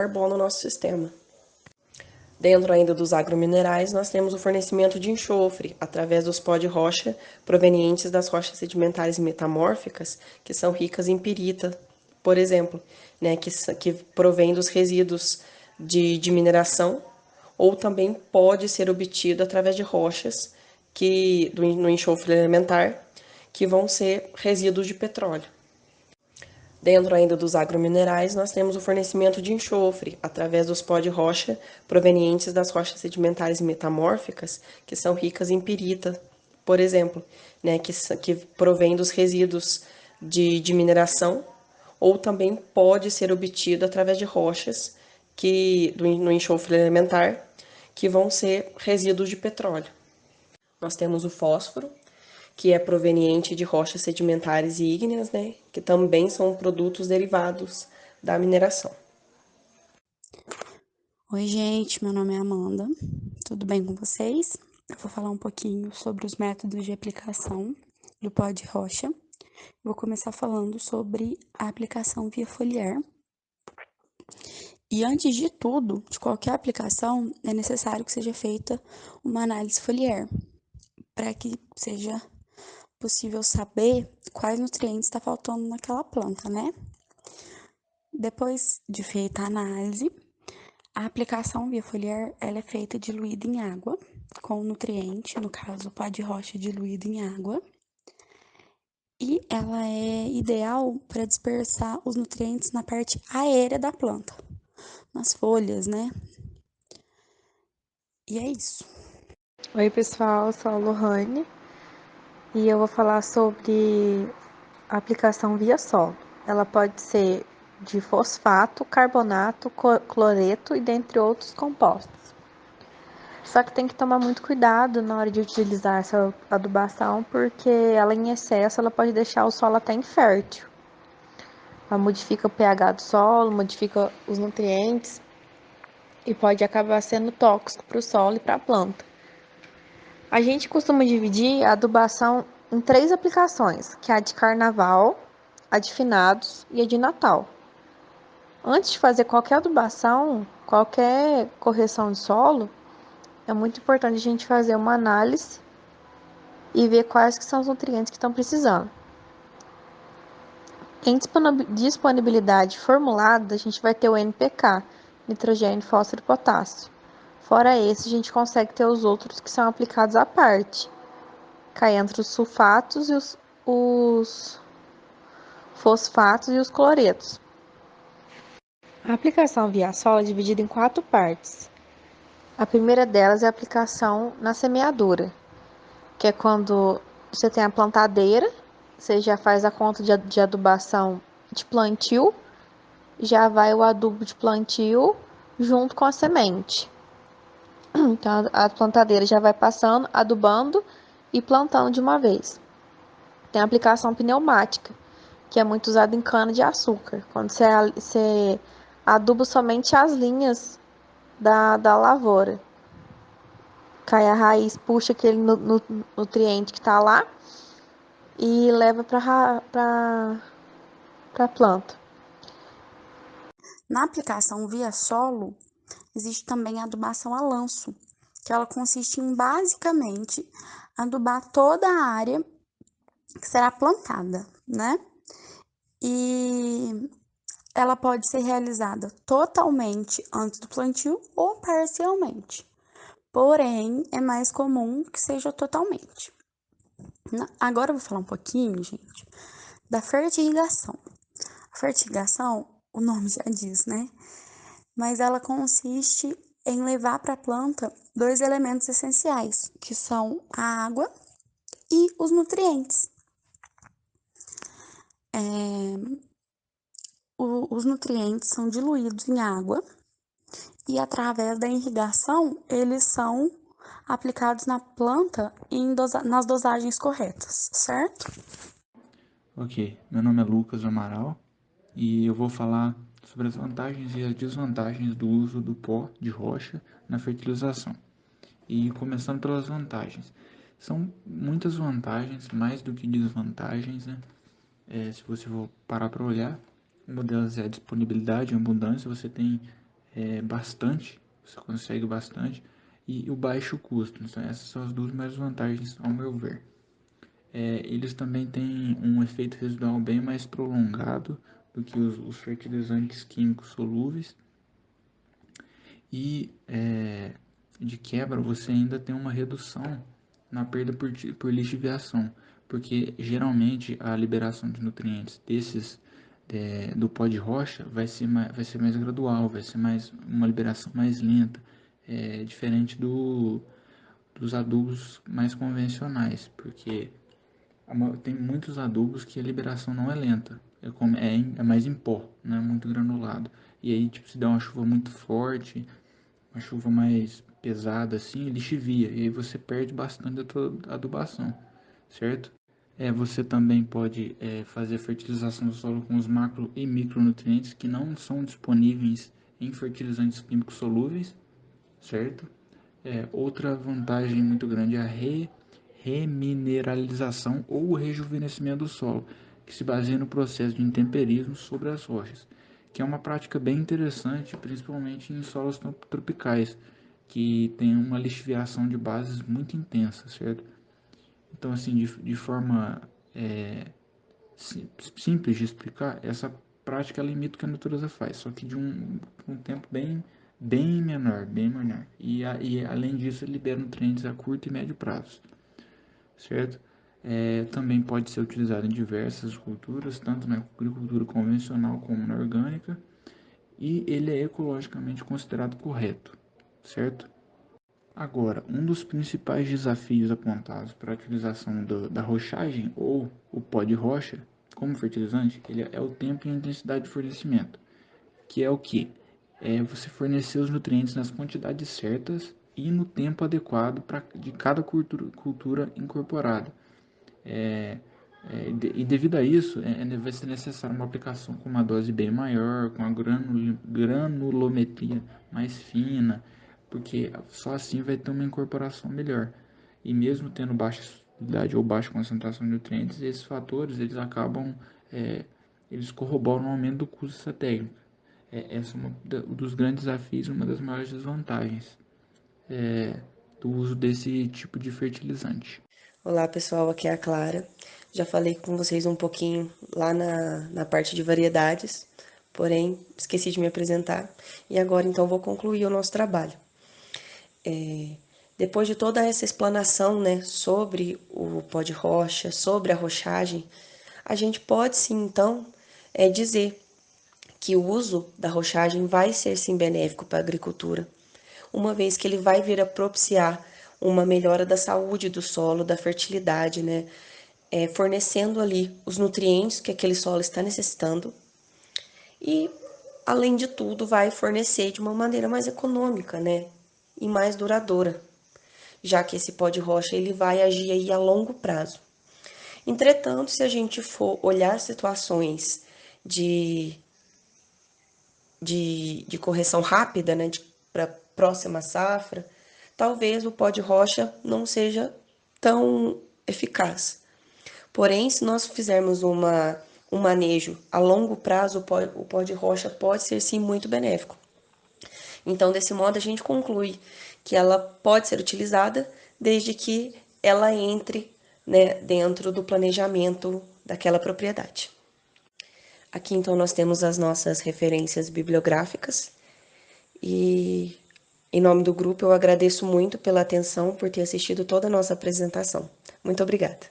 carbono no nosso sistema. Dentro ainda dos agrominerais, nós temos o fornecimento de enxofre, através dos pó de rocha provenientes das rochas sedimentares metamórficas, que são ricas em pirita, por exemplo, né, que provém dos resíduos de mineração, ou também pode ser obtido através de rochas no enxofre elementar, que vão ser resíduos de petróleo. Dentro ainda dos agrominerais, nós temos o fornecimento de enxofre, através dos pó de rocha provenientes das rochas sedimentares metamórficas, que são ricas em pirita, por exemplo, né, que provém dos resíduos de mineração, ou também pode ser obtido através de rochas no enxofre elementar, que vão ser resíduos de petróleo. Nós temos o fósforo, que é proveniente de rochas sedimentares e ígneas, né, que também são produtos derivados da mineração. Oi, gente, meu nome é Amanda, tudo bem com vocês? Eu vou falar um pouquinho sobre os métodos de aplicação do pó de rocha. Vou começar falando sobre a aplicação via foliar. E antes de tudo, de qualquer aplicação, é necessário que seja feita uma análise foliar, para que seja possível saber quais nutrientes está faltando naquela planta, né? Depois de feita a análise, a aplicação via foliar ela é feita diluída em água, com nutriente, no caso o pó de rocha diluído em água. E ela é ideal para dispersar os nutrientes na parte aérea da planta, nas folhas, né? E é isso. Oi pessoal, eu sou a Lohane e eu vou falar sobre a aplicação via solo. Ela pode ser de fosfato, carbonato, cloreto e dentre outros compostos. Só que tem que tomar muito cuidado na hora de utilizar essa adubação, porque ela em excesso ela pode deixar o solo até infértil. Ela modifica o pH do solo, modifica os nutrientes e pode acabar sendo tóxico para o solo e para a planta. A gente costuma dividir a adubação em 3 aplicações, que é a de carnaval, a de finados e a de natal. Antes de fazer qualquer adubação, qualquer correção de solo, é muito importante a gente fazer uma análise e ver quais que são os nutrientes que estão precisando. Em disponibilidade formulada, a gente vai ter o NPK, nitrogênio, fósforo e potássio. Fora esse, a gente consegue ter os outros que são aplicados à parte. Cai entre os sulfatos e os fosfatos e os cloretos. A aplicação via solo é dividida em 4 partes. A primeira delas é a aplicação na semeadura, que é quando você tem a plantadeira, você já faz a conta de adubação de plantio, já vai o adubo de plantio junto com a semente. Então a plantadeira já vai passando, adubando e plantando de uma vez. Tem a aplicação pneumática, que é muito usado em cana-de-açúcar, quando você aduba somente as linhas da lavoura. Cai a raiz, puxa aquele nutriente que está lá e leva para a planta. Na aplicação via solo, existe também a adubação a lanço, que ela consiste em basicamente adubar toda a área que será plantada, né? E ela pode ser realizada totalmente antes do plantio ou parcialmente. Porém, é mais comum que seja totalmente. Agora eu vou falar um pouquinho, gente, da fertirrigação. A fertirrigação, o nome já diz, né? Mas ela consiste em levar para a planta 2 elementos essenciais, que são a água e os nutrientes. Os nutrientes são diluídos em água e através da irrigação eles são aplicados na planta nas dosagens corretas, certo? Ok, meu nome é Lucas Amaral e eu vou falar sobre as vantagens e as desvantagens do uso do pó de rocha na fertilização. E começando pelas vantagens. São muitas vantagens, mais do que desvantagens, né? Se você for parar para olhar, uma delas é a disponibilidade e abundância. Você tem bastante, você consegue bastante, e o baixo custo. Então essas são as duas mais vantagens, ao meu ver. Eles também têm um efeito residual bem mais prolongado do que os fertilizantes químicos solúveis. E de quebra, você ainda tem uma redução na perda por lixiviação, porque geralmente a liberação de nutrientes do pó de rocha vai ser mais gradual, vai ser uma liberação mais lenta, diferente dos adubos mais convencionais, porque tem muitos adubos que a liberação não é lenta, é mais em pó, não é muito granulado. E aí, tipo, se der uma chuva muito forte, uma chuva mais pesada assim, ele chivia, e aí você perde bastante da tua adubação, certo? Você também pode fazer fertilização do solo com os macro e micronutrientes que não são disponíveis em fertilizantes químicos solúveis, certo? Outra vantagem muito grande é a remineralização ou rejuvenescimento do solo, que se baseia no processo de intemperismo sobre as rochas, que é uma prática bem interessante, principalmente em solos tropicais, que tem uma lixiviação de bases muito intensa, certo? Então, assim, de forma simples de explicar, essa prática limita o que a natureza faz, só que de um tempo bem menor, bem menor. E além disso, ele libera nutrientes a curto e médio prazo, certo? Também pode ser utilizado em diversas culturas, tanto na agricultura convencional como na orgânica, e ele é ecologicamente considerado correto, certo? Agora, um dos principais desafios apontados para a utilização da rochagem ou o pó de rocha como fertilizante, ele é o tempo e a intensidade de fornecimento, que é o que? É você fornecer os nutrientes nas quantidades certas e no tempo adequado de cada cultura incorporada. E devido a isso, vai ser necessário uma aplicação com uma dose bem maior, com a granulometria mais fina, porque só assim vai ter uma incorporação melhor. E mesmo tendo baixa solubilidade ou baixa concentração de nutrientes, esses fatores eles acabam, eles corroboram o aumento do custo dessa técnica. Essa é um dos grandes desafios, uma das maiores desvantagens do uso desse tipo de fertilizante. Olá pessoal, aqui é a Clara. Já falei com vocês um pouquinho lá na parte de variedades, porém esqueci de me apresentar e agora então vou concluir o nosso trabalho. Depois de toda essa explanação, né, sobre o pó de rocha, sobre a rochagem, a gente pode sim então dizer que o uso da rochagem vai ser sim benéfico para a agricultura, uma vez que ele vai vir a propiciar uma melhora da saúde do solo, da fertilidade, né? Fornecendo ali os nutrientes que aquele solo está necessitando e, além de tudo, vai fornecer de uma maneira mais econômica, né? E mais duradoura, já que esse pó de rocha ele vai agir aí a longo prazo. Entretanto, se a gente for olhar situações de, de correção rápida, né, para próxima safra, talvez o pó de rocha não seja tão eficaz. Porém, se nós fizermos um manejo a longo prazo, o pó de rocha pode ser sim muito benéfico. Então, desse modo, a gente conclui que ela pode ser utilizada desde que ela entre, né, dentro do planejamento daquela propriedade. Aqui, então, nós temos as nossas referências bibliográficas e, em nome do grupo, eu agradeço muito pela atenção, por ter assistido toda a nossa apresentação. Muito obrigada.